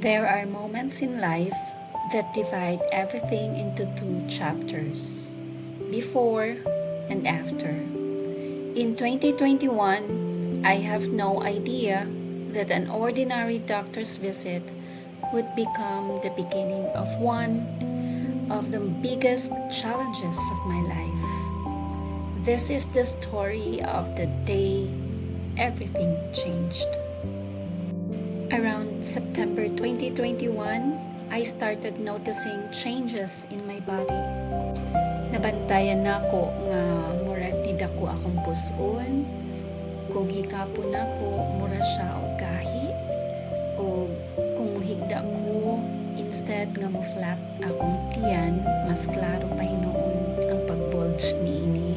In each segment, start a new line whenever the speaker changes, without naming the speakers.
There are moments in life that divide everything into two chapters, before and after. In 2021, I have no idea that an ordinary doctor's visit would become the beginning of one of the biggest challenges of my life. This is the story of the day everything changed. Around September 2021, I started noticing changes in my body. Nabantayan nako nga murag ni dako akong puson, kung higapon nako mura siya og gahi, o kung muhigda ko instead nga mo flat akong tiyan, mas klaro pa hinoon ang pag-bulge niini.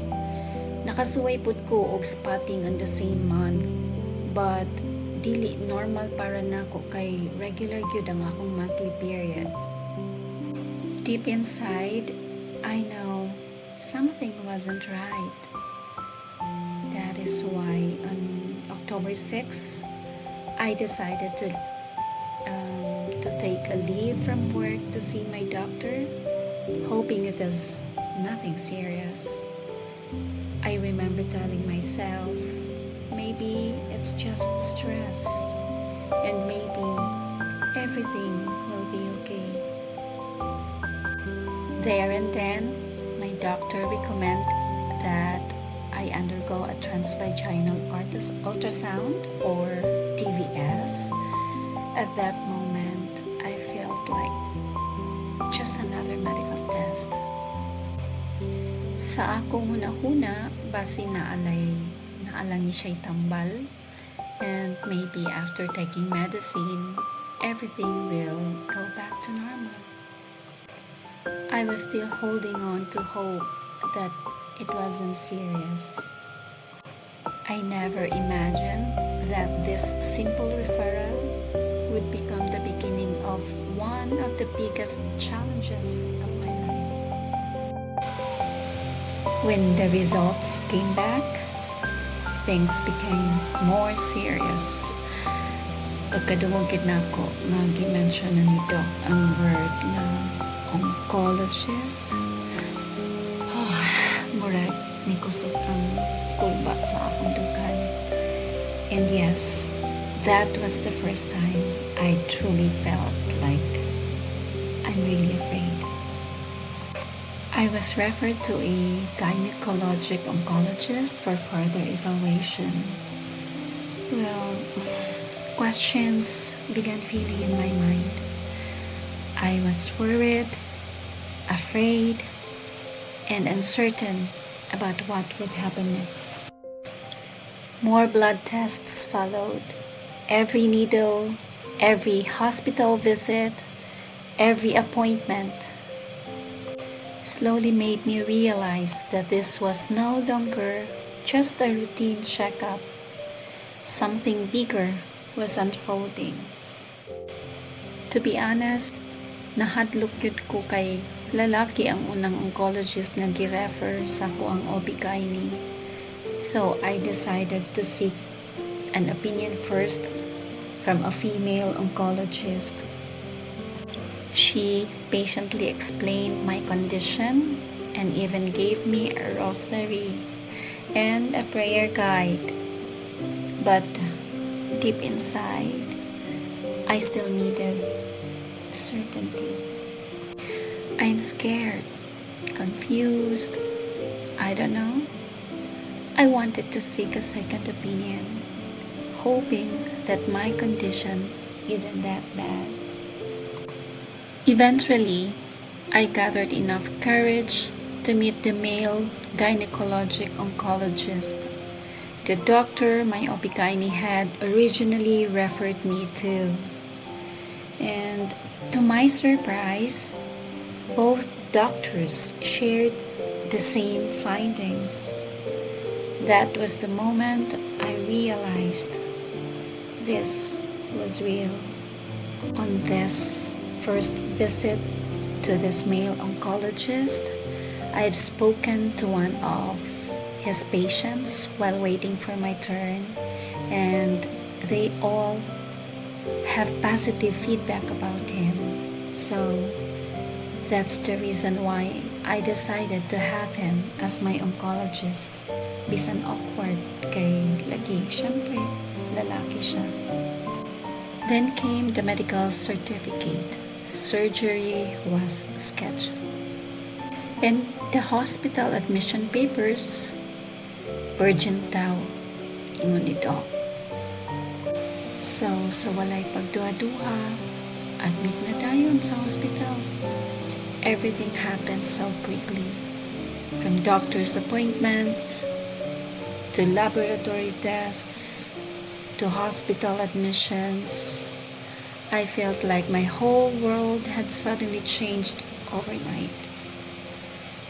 Nakasuway pud ko og spotting on the same month, but dili normal para nako kay regular gyud ang akong monthly period. Deep inside, I know something wasn't right. That is why on October 6, I decided to take a leave from work to see my doctor, hoping it is nothing serious. I remember telling myself, maybe it's just stress, and maybe everything will be okay. There and then, my doctor recommended that I undergo a transvaginal ultrasound or TVS. At that moment, I felt like just another medical test. Sa akong huna-huna, basi naalang ni siya'y tambal, and maybe after taking medicine, everything will go back to normal. I was still holding on to hope that it wasn't serious. I never imagined that this simple referral would become the beginning of one of the biggest challenges of my life. When the results came back, things became more serious. Pagkadungog gid nako nga gi-mention na ni Doc ang word na oncologist. Murag ni kusog ang kulba sa akong dugan. And yes, that was the first time I truly felt like I'm really afraid. I was referred to a gynecologic oncologist for further evaluation. Well, questions began filling in my mind. I was worried, afraid, and uncertain about what would happen next. More blood tests followed. Every needle, every hospital visit, every appointment slowly made me realize that this was no longer just a routine checkup. Something bigger was unfolding. To be honest, nahadlok yun ko kay lalaki ang unang oncologist nga gi-refer sa ko ang OB/GYN. So I decided to seek an opinion first from a female oncologist. She patiently explained my condition and even gave me a rosary and a prayer guide. But deep inside, I still needed certainty. I'm scared, confused, I don't know. I wanted to seek a second opinion, hoping that my condition isn't that bad. Eventually, I gathered enough courage to meet the male gynecologic oncologist, the doctor my OB/GYN had originally referred me to. And to my surprise, both doctors shared the same findings. That was the moment I realized this was real. On this first visit to this male oncologist, I've spoken to one of his patients while waiting for my turn, and they all have positive feedback about him. So that's the reason why I decided to have him as my oncologist. Bisan awkward kay lagi, syempre, lalaki siya. Then came the medical certificate. Surgery was scheduled. And the hospital admission papers, urgent daw, ingon ni Doc. So, sa walay pagduha-duha, admit na dayon sa hospital. Everything happened so quickly. From doctor's appointments, to laboratory tests, to hospital admissions. I felt like my whole world had suddenly changed overnight.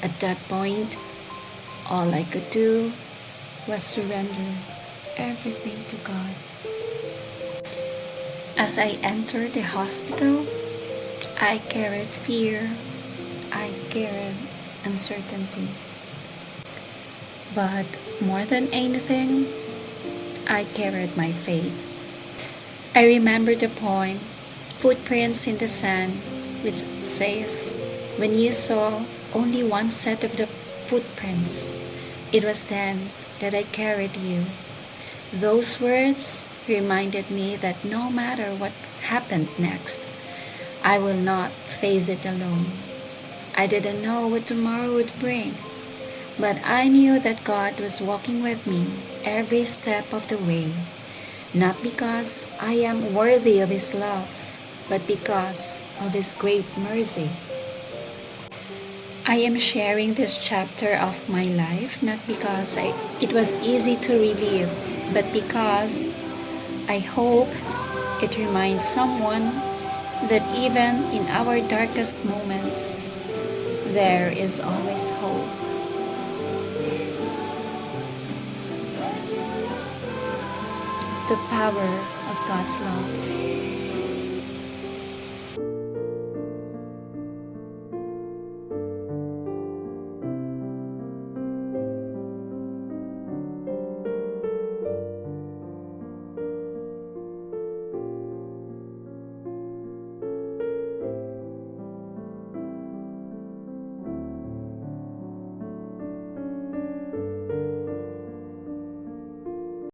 At that point, all I could do was surrender everything to God. As I entered the hospital, I carried fear, I carried uncertainty. But more than anything, I carried my faith. I remember the poem, Footprints in the Sand, which says, when you saw only one set of the footprints, it was then that I carried you. Those words reminded me that no matter what happened next, I will not face it alone. I didn't know what tomorrow would bring, but I knew that God was walking with me every step of the way, not because I am worthy of His love, but because of His great mercy. I am sharing this chapter of my life not because it was easy to relive, but because I hope it reminds someone that even in our darkest moments, there is always hope. The power of God's love.